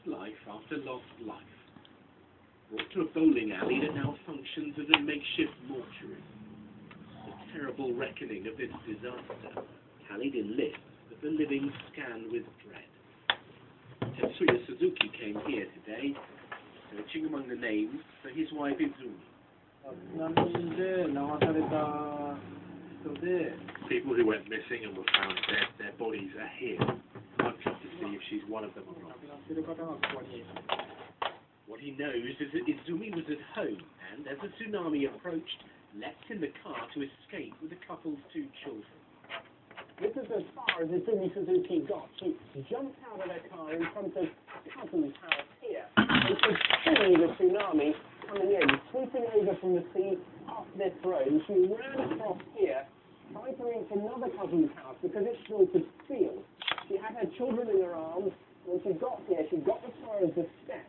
life after lost life. Brought to a bowling alley that now functions as a makeshift mortuary. The terrible reckoning of this disaster, tallied in lists that the living scan with dread. Tetsuya Suzuki came here today, searching among the names for his wife Izumi. People who went missing and were found dead, their bodies are here. I've come to see if she's one of them or not. What he knows is that Izumi was at home and, as the tsunami approached, leapt in the car to escape with the couple's 2 children. This is as far as Izumi Suzuki got. She jumped out of her car in front of cousin's house here and could see the tsunami coming in, sweeping over from the sea up this road. She ran across here, tried to reach another cousin's house because it still could feel. She had her children in her arms. When she got here, she got as far as the steps.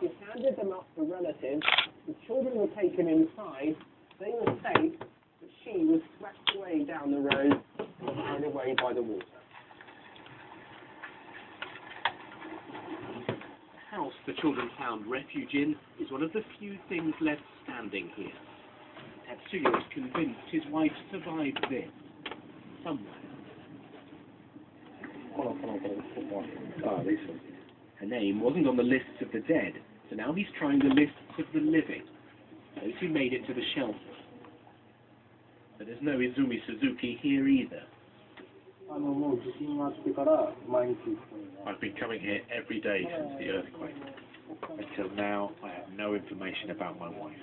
She handed them up to relatives. The children were taken inside. They were safe, but she was swept away down the road and carried away by the water. The house the children found refuge in is one of the few things left standing here. Tetsuya is convinced his wife survived this somewhere. Her name wasn't on the lists of the dead, so now he's trying the lists of the living, those who made it to the shelter. But there's no Izumi Suzuki here either. I've been coming here every day since the earthquake. Until now, I have no information about my wife.